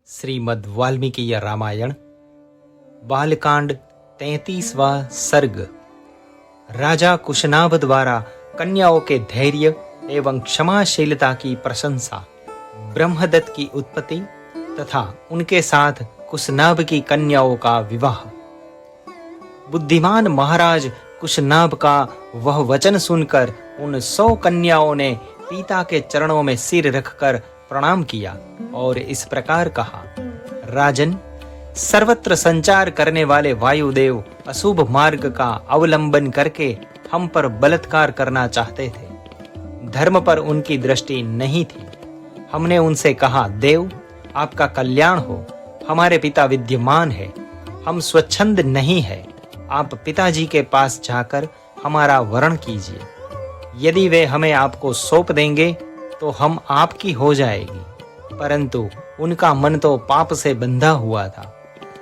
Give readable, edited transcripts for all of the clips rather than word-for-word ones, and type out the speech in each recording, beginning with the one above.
श्रीमद् वाल्मीकि रामायण बालकांड 33वां सर्ग। राजा कुशनाभ द्वारा कन्याओं के धैर्य एवं क्षमाशीलता की प्रशंसा, ब्रह्मदत्त की उत्पत्ति तथा उनके साथ कुशनाभ की कन्याओं का विवाह। बुद्धिमान महाराज कुशनाभ का वह वचन सुनकर उन 100 कन्याओं ने पिता के चरणों में सिर रखकर प्रणाम किया और इस प्रकार कहा, राजन, सर्वत्र संचार करने वाले वायुदेव अशुभ मार्ग का अवलंबन करके हम पर बलात्कार करना चाहते थे। धर्म पर उनकी दृष्टि नहीं थी। हमने उनसे कहा, देव, आपका कल्याण हो, हमारे पिता विद्यमान है, हम स्वच्छंद नहीं है, आप पिताजी के पास जाकर हमारा वरण कीजिए। यदि वे हमें आपको सौंप देंगे तो हम आपकी हो जाएगी। परंतु उनका मन तो पाप से बंधा हुआ था।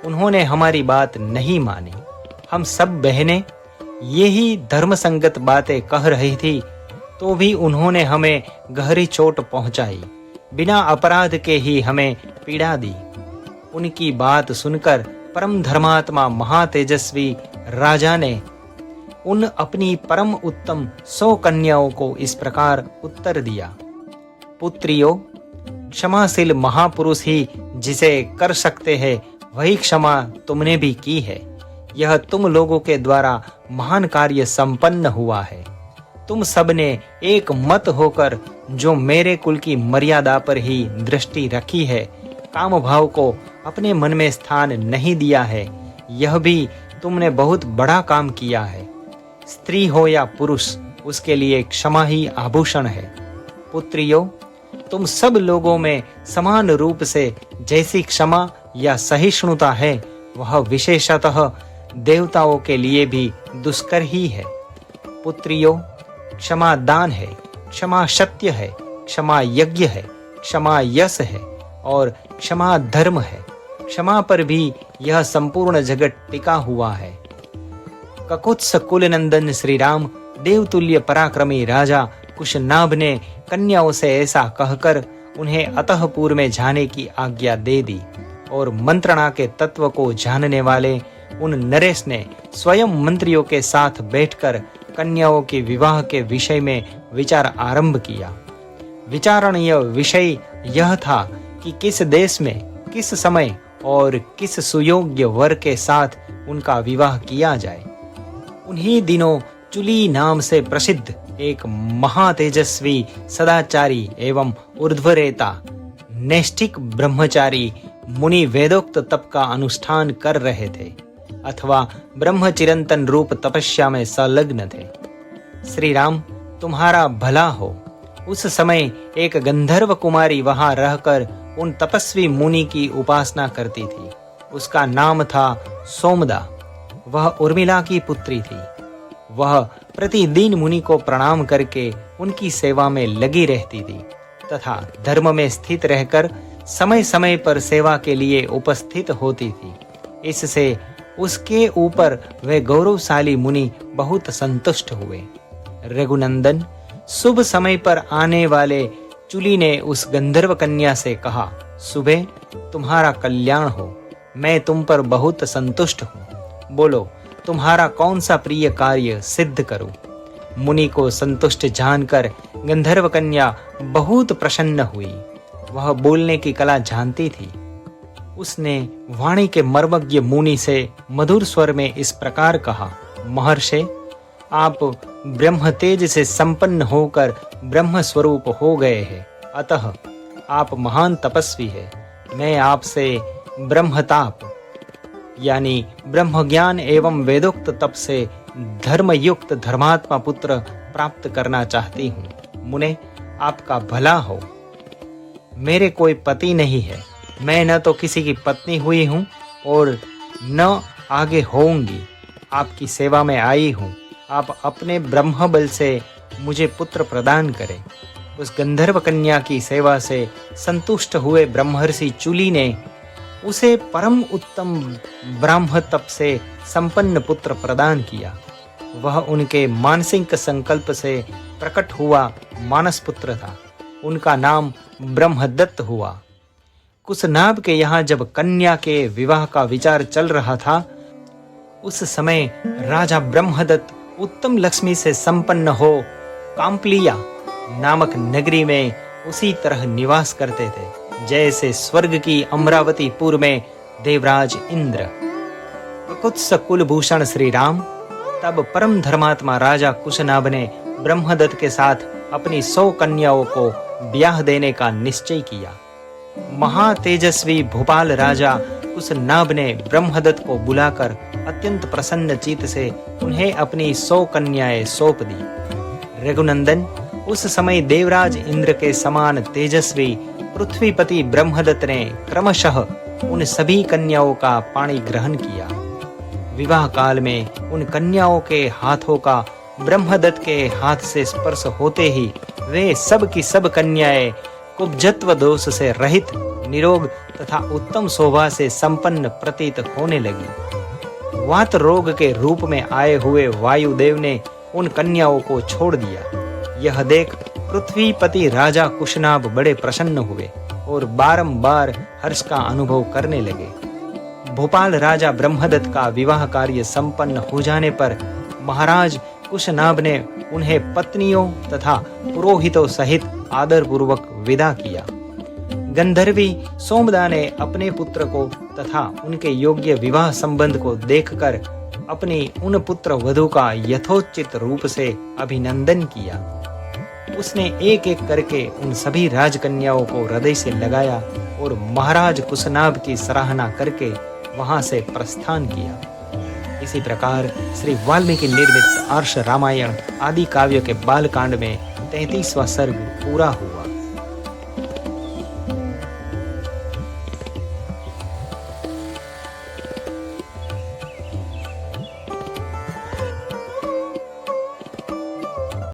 उन्होंने हमारी बात नहीं मानी। हम सब बहनें यही धर्म संगत बातें कह रही थी तो भी उन्होंने हमें गहरी चोट पहुंचाई, बिना अपराध के ही हमें पीड़ा दी। उनकी बात सुनकर परम धर्मात्मा महातेजस्वी राजा ने उन अपनी परम उत्तम 100 कन्याओं को इस प्रकार उत्तर दिया, पुत्रियों, क्षमाशील महापुरुष ही जिसे कर सकते हैं वही क्षमा तुमने भी की है। यह तुम लोगों के द्वारा महान कार्य संपन्न हुआ है। तुम सबने एक मत होकर जो मेरे कुल की मर्यादा पर ही दृष्टि रखी है, काम भाव को अपने मन में स्थान नहीं दिया है, यह भी तुमने बहुत बड़ा काम किया है। स्त्री हो या पुरुष, उसके लिए क्षमा ही आभूषण है। पुत्रियों, तुम सब लोगों में समान रूप से जैसी क्षमा या सहिष्णुता है, वह विशेषतः देवताओं के लिए भी दुष्कर ही है। पुत्रियों, क्षमा दान है, क्षमा सत्य है, क्षमा यज्ञ है, क्षमा यश है और क्षमा धर्म है। क्षमा पर भी यह संपूर्ण जगत टिका हुआ है। ककुत्स कुलनंदन श्री राम, देवतुल्य पराक्रमी राजा कुशनाभ ने कन्याओं से ऐसा कहकर उन्हें अतःपुर में जाने की आज्ञा दे दी और मंत्रणा के तत्व को जानने वाले उन नरेश ने स्वयं मंत्रियों के साथ बैठकर कन्याओं के विवाह के विषय में विचार आरंभ किया। विचारणीय विषय यह था कि किस देश में, किस समय और किस सुयोग्य वर के साथ उनका विवाह किया जाए। उन्हीं दिनों चुली नाम से प्रसिद्ध एक महातेजस्वी सदाचारी एवं ऊर्ध्वरेता नैष्ठिक ब्रह्मचारी मुनि वेदोक्त तप का अनुष्ठान कर रहे थे अथवा ब्रह्म चिरंतन रूप तपस्या में संलग्न थे। श्री राम, तुम्हारा भला हो। उस समय एक गंधर्व कुमारी वहां रहकर उन तपस्वी मुनि की उपासना करती थी। उसका नाम था सोमदा। वह उर्मिला की पुत्री थी। वह प्रतिदिन मुनि को प्रणाम करके उनकी सेवा में लगी रहती थी तथा धर्म में स्थित रहकर समय समय पर सेवा के लिए उपस्थित होती थी। इससे उसके ऊपर वे गौरवशाली मुनि बहुत संतुष्ट हुए। रघुनंदन, शुभ समय पर आने वाले चुली ने उस गंधर्व कन्या से कहा, सुबह, तुम्हारा कल्याण हो, मैं तुम पर बहुत संतुष्ट हूँ। बोलो, तुम्हारा कौन सा प्रिय कार्य सिद्ध करूं। मुनि को संतुष्ट जानकर गंधर्व कन्या बहुत प्रसन्न हुई। वह बोलने की कला जानती थी। उसने वाणी के मर्मज्ञ मुनि से मधुर स्वर में इस प्रकार कहा, महर्षि, आप ब्रह्म तेज से संपन्न होकर ब्रह्म स्वरूप हो गए हैं, अतः आप महान तपस्वी हैं। मैं आपसे ब्रह्मताप यानी ब्रह्म ज्ञान एवं वेदोक्त तप से धर्मयुक्त धर्मात्मा पुत्र प्राप्त करना चाहती हूँ। मुने, आपका भला हो। मेरे कोई पति नहीं है। मैं न तो किसी की पत्नी हुई हूँ और न आगे होऊंगी। आपकी सेवा में आई हूँ। आप अपने ब्रह्म बल से मुझे पुत्र प्रदान करें। उस गंधर्व कन्या की सेवा से संतुष्ट हुए ब्रह्मर्षि चुली ने उसे परम उत्तम ब्राह्म तप से संपन्न पुत्र प्रदान किया। वह उनके मानसिक संकल्प से प्रकट हुआ मानस पुत्र था। उनका नाम ब्रह्मदत्त हुआ। कुशनाभ के यहाँ जब कन्या के विवाह का विचार चल रहा था, उस समय राजा ब्रह्मदत्त उत्तम लक्ष्मी से संपन्न हो काम्पलिया नामक नगरी में उसी तरह निवास करते थे जैसे स्वर्ग की अमरावतीपुर में देवराज इंद्र। ककुत्स कुलभूषण श्री राम तब परम धर्मात्मा राजा कुशनाभ ने ब्रह्मदत्त के साथ अपनी 100 कन्याओं को ब्याह देने का निश्चय किया। महातेजस्वी भोपाल राजा कुशनाभ ने ब्रह्मदत्त को बुलाकर अत्यंत प्रसन्न चित्त से उन्हें अपनी 100 कन्याएं सौंप दी। रघुनंदन, उस समय देवराज इंद्र के समान तेजस्वी पृथ्वीपति ब्रह्मदत्त ने क्रमशः उन सभी कन्याओं का पाणी ग्रहण किया। विवाह काल में उन कन्याओं के हाथों का ब्रह्मदत्त के हाथ से स्पर्श होते ही वे सब की सब कन्याएं कुब्जत्व दोष से रहित, निरोग तथा उत्तम शोभा से संपन्न प्रतीत होने लगी। वात रोग के रूप में आए हुए वायुदेव ने उन कन्याओं को छोड़ दिया। यह देख पृथ्वीपति राजा कुशनाभ बड़े प्रसन्न हुए और बारंबार हर्ष का अनुभव करने लगे। भोपाल राजा ब्रह्मदत्त का विवाह कार्य संपन्न हो जाने पर महाराज कुशनाभ ने उन्हें पत्नियों तथा पुरोहितों सहित आदर पूर्वक विदा किया। गंधर्वी सोमदा ने अपने पुत्र को तथा उनके योग्य विवाह संबंध को देखकर अपनी उन पुत्र वधू का यथोचित रूप से अभिनंदन किया। उसने एक एक करके उन सभी राजकन्याओं को हृदय से लगाया और महाराज कुशनाभ की सराहना करके वहां से प्रस्थान किया। इसी प्रकार श्री वाल्मीकि निर्मित आर्ष रामायण आदि काव्य के बालकांड में 33वां सर्ग पूरा हुआ।